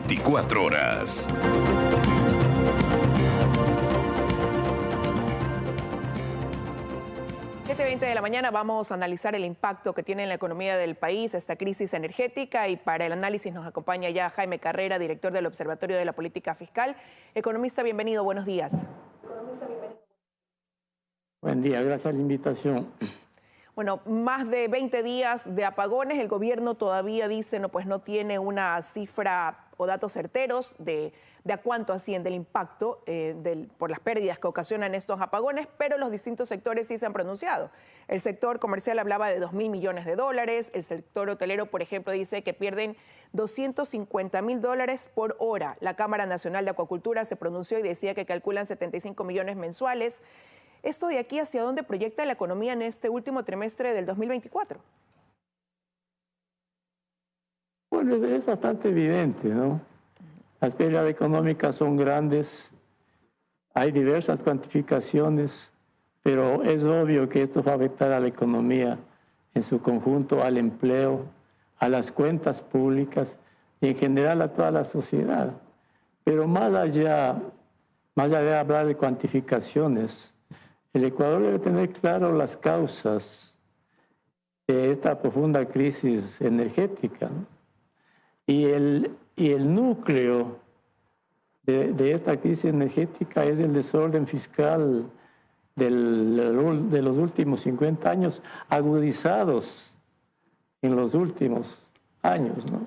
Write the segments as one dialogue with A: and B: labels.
A: 24 horas.
B: 7:20 de la mañana vamos a analizar el impacto que tiene en la economía del país esta crisis energética, y para el análisis nos acompaña ya Jaime Carrera, director del Observatorio de la Política Fiscal. Economista, bienvenido, buenos días.
C: Buen día, gracias a la invitación.
B: Bueno, más de 20 días de apagones, el gobierno todavía dice no tiene una cifra o datos certeros de a cuánto asciende el impacto por las pérdidas que ocasionan estos apagones, pero los distintos sectores sí se han pronunciado. El sector comercial hablaba de 2.000 millones de dólares, el sector hotelero, por ejemplo, dice que pierden 250.000 dólares por hora. La Cámara Nacional de Acuacultura se pronunció y decía que calculan 75 millones mensuales. ¿Esto de aquí hacia dónde proyecta la economía en este último trimestre del 2024?
C: Bueno, es bastante evidente, ¿no? Las pérdidas económicas son grandes, hay diversas cuantificaciones, pero es obvio que esto va a afectar a la economía en su conjunto, al empleo, a las cuentas públicas y en general a toda la sociedad. Pero más allá de hablar de cuantificaciones, el Ecuador debe tener claro las causas de esta profunda crisis energética, ¿no? Y el núcleo de esta crisis energética es el desorden fiscal de los últimos 50 años, agudizados en los últimos años, ¿no?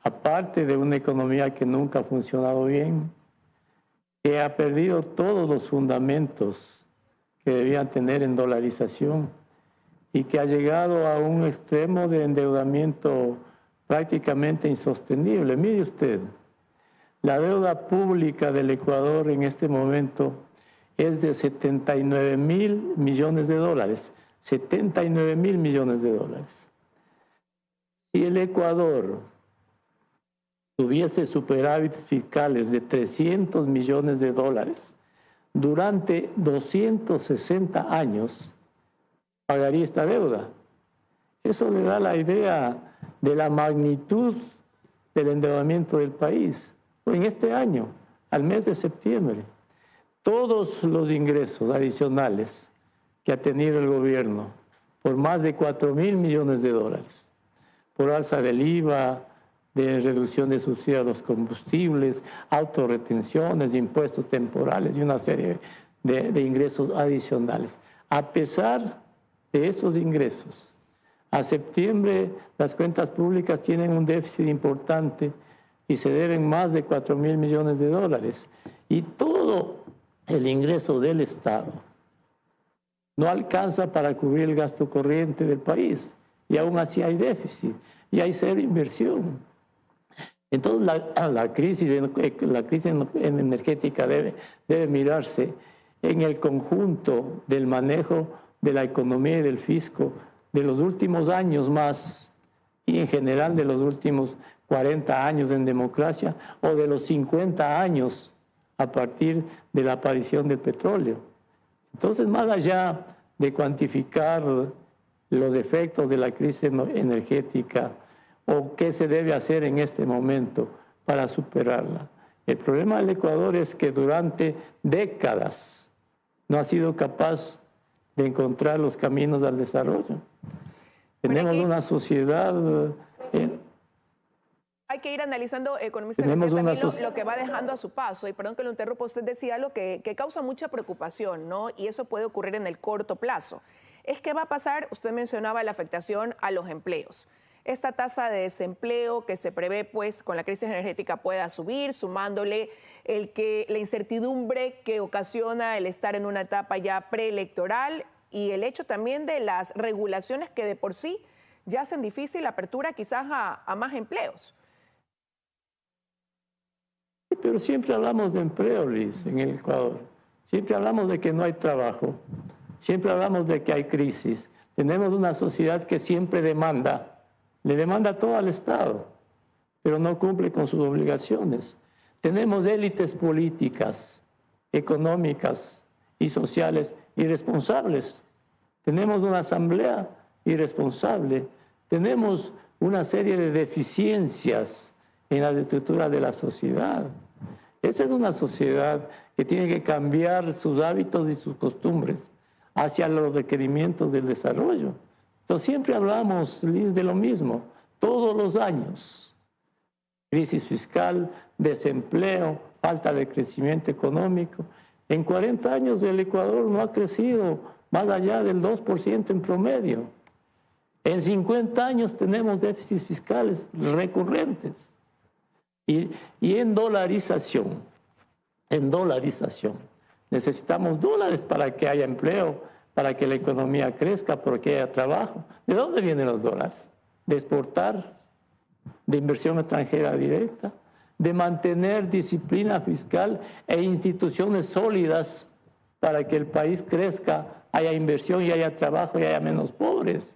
C: Aparte de una economía que nunca ha funcionado bien, que ha perdido todos los fundamentos que debían tener en dolarización y que ha llegado a un extremo de endeudamiento prácticamente insostenible. Mire usted, la deuda pública del Ecuador en este momento es de 79.000 millones de dólares. 79.000 millones de dólares. Si el Ecuador tuviese superávits fiscales de 300 millones de dólares, durante 260 años pagaría esta deuda. Eso le da la idea de la magnitud del endeudamiento del país. En este año, al mes de septiembre, todos los ingresos adicionales que ha tenido el gobierno, por más de 4.000 millones de dólares, por alza del IVA, de reducción de subsidios a los combustibles, autorretenciones, impuestos temporales y una serie de ingresos adicionales. A pesar de esos ingresos, a septiembre las cuentas públicas tienen un déficit importante y se deben más de 4.000 millones de dólares. Y todo el ingreso del Estado no alcanza para cubrir el gasto corriente del país. Y aún así hay déficit y hay cero inversión. Entonces la crisis energética debe mirarse en el conjunto del manejo de la economía y del fisco de los últimos años más, y en general de los últimos 40 años en democracia, o de los 50 años a partir de la aparición del petróleo. Entonces, más allá de cuantificar los efectos de la crisis energética o qué se debe hacer en este momento para superarla, el problema del Ecuador es que durante décadas no ha sido capaz de encontrar los caminos al desarrollo. Tenemos una sociedad...
B: Hay que ir analizando, economista, lo que va dejando a su paso. Y perdón que lo interrumpa, usted decía algo que causa mucha preocupación, ¿no? Y eso puede ocurrir en el corto plazo. Es que va a pasar, usted mencionaba la afectación a los empleos. Esta tasa de desempleo que se prevé, pues, con la crisis energética pueda subir, sumándole la incertidumbre que ocasiona el estar en una etapa ya preelectoral y el hecho también de las regulaciones que de por sí ya hacen difícil la apertura quizás a más empleos.
C: Pero siempre hablamos de empleo, Liz, en el Ecuador. Siempre hablamos de que no hay trabajo. Siempre hablamos de que hay crisis. Tenemos una sociedad que siempre le demanda todo al Estado, pero no cumple con sus obligaciones. Tenemos élites políticas, económicas y sociales irresponsables. Tenemos una asamblea irresponsable. Tenemos una serie de deficiencias en las estructuras de la sociedad. Esa es una sociedad que tiene que cambiar sus hábitos y sus costumbres hacia los requerimientos del desarrollo. Entonces siempre hablamos, Liz, de lo mismo, todos los años. Crisis fiscal, desempleo, falta de crecimiento económico. En 40 años el Ecuador no ha crecido más allá del 2% en promedio. En 50 años tenemos déficits fiscales recurrentes. Y en dolarización, necesitamos dólares para que haya empleo, para que la economía crezca, para que haya trabajo. ¿De dónde vienen los dólares? De exportar, de inversión extranjera directa, de mantener disciplina fiscal e instituciones sólidas para que el país crezca, haya inversión y haya trabajo y haya menos pobres.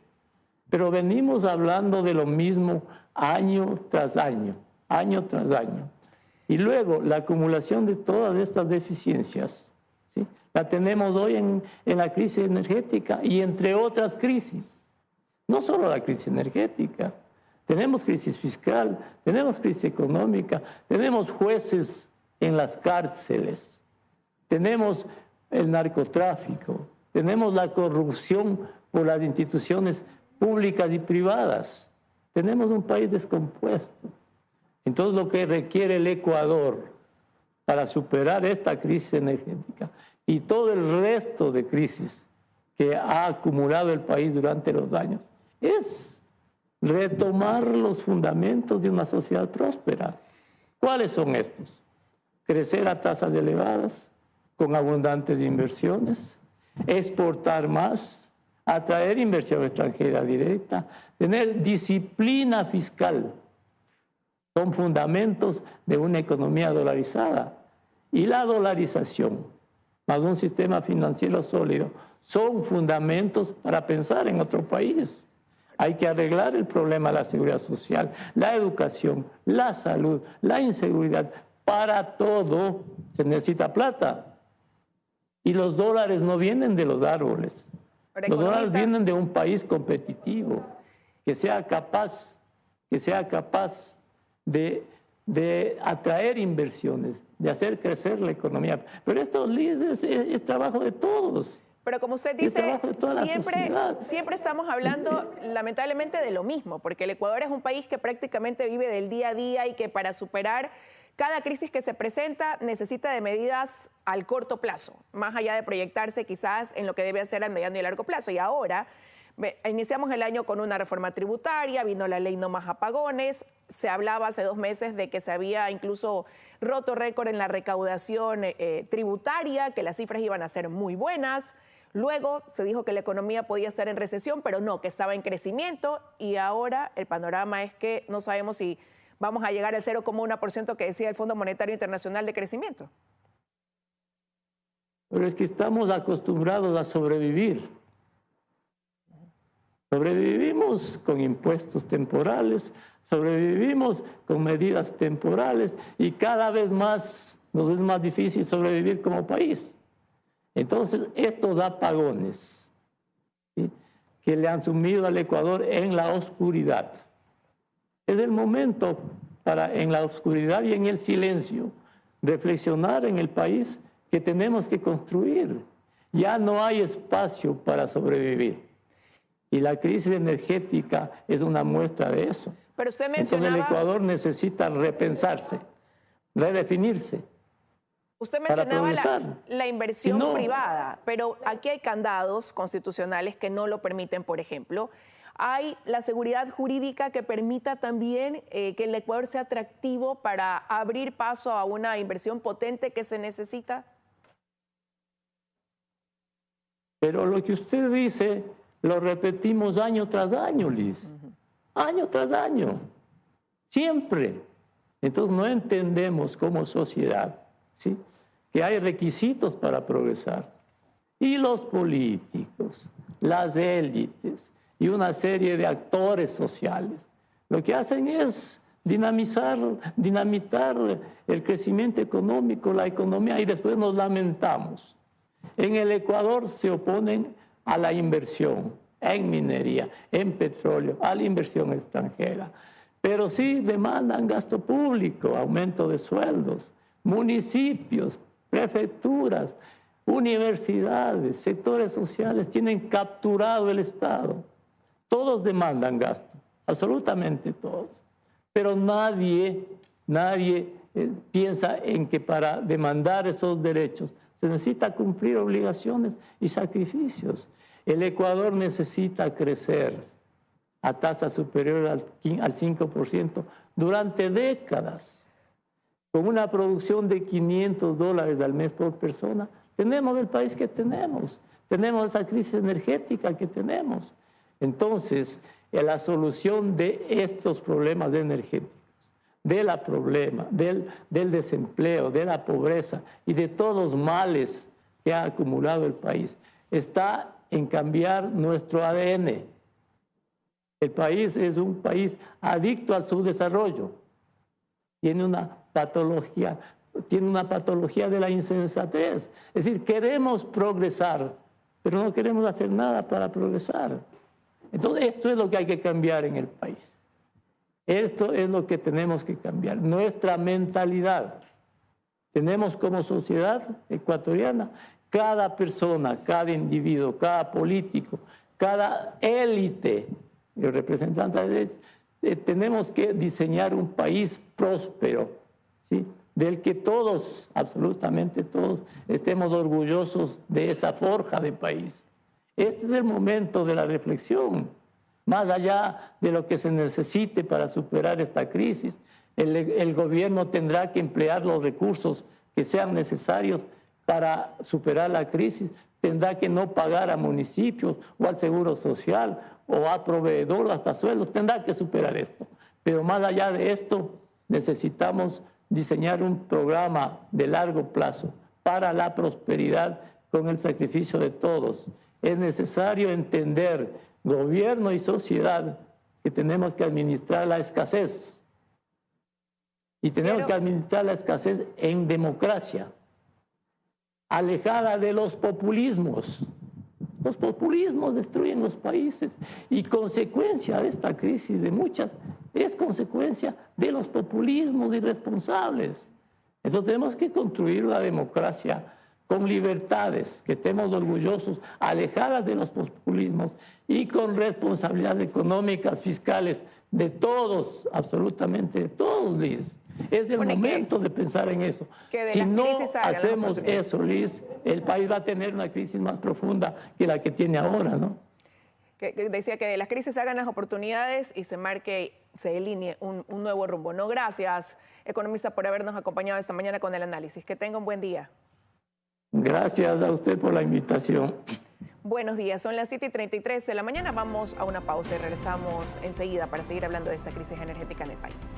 C: Pero venimos hablando de lo mismo año tras año, año tras año. Y luego la acumulación de todas estas deficiencias, ¿sí?, la tenemos hoy en la crisis energética y entre otras crisis. No solo la crisis energética, tenemos crisis fiscal, tenemos crisis económica, tenemos jueces en las cárceles, tenemos el narcotráfico, tenemos la corrupción por las instituciones públicas y privadas. Tenemos un país descompuesto. Entonces lo que requiere el Ecuador para superar esta crisis energética y todo el resto de crisis que ha acumulado el país durante los años es retomar los fundamentos de una sociedad próspera. ¿Cuáles son estos? Crecer a tasas elevadas, con abundantes inversiones, exportar más, atraer inversión extranjera directa, tener disciplina fiscal. Son fundamentos de una economía dolarizada. Y la dolarización, más un sistema financiero sólido, son fundamentos para pensar en otro país. Hay que arreglar el problema de la seguridad social, la educación, la salud, la inseguridad. Para todo se necesita plata. Y los dólares no vienen de los árboles. Los dólares vienen de un país competitivo, que sea capaz de atraer inversiones, de hacer crecer la economía. Pero esto es trabajo de todos.
B: Pero como usted dice, siempre estamos hablando lamentablemente de lo mismo, porque el Ecuador es un país que prácticamente vive del día a día y que para superar cada crisis que se presenta necesita de medidas al corto plazo, más allá de proyectarse quizás en lo que debe hacer al mediano y largo plazo. Y ahora iniciamos el año con una reforma tributaria, vino la ley No Más Apagones, se hablaba hace 2 meses de que se había incluso roto récord en la recaudación tributaria, que las cifras iban a ser muy buenas. Luego se dijo que la economía podía estar en recesión, pero no, que estaba en crecimiento, y ahora el panorama es que no sabemos si vamos a llegar al 0,1% que decía el Fondo Monetario Internacional de crecimiento.
C: Pero es que estamos acostumbrados a sobrevivir. Sobrevivimos con impuestos temporales, sobrevivimos con medidas temporales y cada vez más nos es más difícil sobrevivir como país. Entonces, estos apagones, ¿sí?, que le han sumido al Ecuador en la oscuridad, es el momento para, en la oscuridad y en el silencio, reflexionar en el país que tenemos que construir. Ya no hay espacio para sobrevivir. Y la crisis energética es una muestra de eso.
B: Pero usted mencionaba...
C: Entonces el Ecuador necesita repensarse, redefinirse.
B: Usted mencionaba la inversión privada, pero aquí hay candados constitucionales que no lo permiten, por ejemplo. ¿Hay la seguridad jurídica que permita también que el Ecuador sea atractivo para abrir paso a una inversión potente que se necesita?
C: Pero lo que usted dice lo repetimos año tras año, Liz. Año tras año. Siempre. Entonces no entendemos como sociedad, ¿sí?, que hay requisitos para progresar. Y los políticos, las élites y una serie de actores sociales lo que hacen es dinamitar el crecimiento económico, la economía, y después nos lamentamos. En el Ecuador se oponen a la inversión en minería, en petróleo, a la inversión extranjera. pero sí demandan gasto público, aumento de sueldos, municipios, prefecturas, universidades, sectores sociales tienen capturado el Estado. Todos demandan gasto, absolutamente todos. Pero nadie piensa en que para demandar esos derechos se necesita cumplir obligaciones y sacrificios. El Ecuador necesita crecer a tasa superior al 5% durante décadas. Con una producción de $500 al mes por persona, tenemos el país que tenemos esa crisis energética que tenemos. Entonces, la solución de estos problemas energéticos, del desempleo, de la pobreza y de todos los males que ha acumulado el país, está en cambiar nuestro ADN. El país es un país adicto al subdesarrollo. Tiene una patología de la insensatez. Es decir, queremos progresar, pero no queremos hacer nada para progresar. Entonces, esto es lo que hay que cambiar en el país. Esto es lo que tenemos que cambiar, nuestra mentalidad. Tenemos como sociedad ecuatoriana, cada persona, cada individuo, cada político, cada élite, el representante, tenemos que diseñar un país próspero, ¿sí? Del que todos, absolutamente todos, estemos orgullosos de esa forja de país. Este es el momento de la reflexión. Más allá de lo que se necesite para superar esta crisis, el gobierno tendrá que emplear los recursos que sean necesarios para superar la crisis. Tendrá que no pagar a municipios o al Seguro Social o a proveedores hasta sueldos. Tendrá que superar esto. Pero más allá de esto, necesitamos diseñar un programa de largo plazo para la prosperidad con el sacrificio de todos. Es necesario entender, gobierno y sociedad, que tenemos que administrar la escasez. Y tenemos que administrar la escasez en democracia, alejada de los populismos. Los populismos destruyen los países y consecuencia de esta crisis de muchas es consecuencia de los populismos irresponsables. Entonces tenemos que construir una democracia con libertades, que estemos orgullosos, alejadas de los populismos y con responsabilidades económicas, fiscales, de todos, absolutamente de todos, Liz. Es el momento de pensar en eso. Si no hacemos eso, Liz, el país va a tener una crisis más profunda que la que tiene ahora, ¿no?
B: Que decía que de las crisis se hagan las oportunidades y se marque, se delinee un nuevo rumbo. No, gracias, economista, por habernos acompañado esta mañana con el análisis. Que tenga un buen día.
C: Gracias a usted por la invitación.
B: Buenos días, son las 7:33 de la mañana. Vamos a una pausa y regresamos enseguida para seguir hablando de esta crisis energética en el país.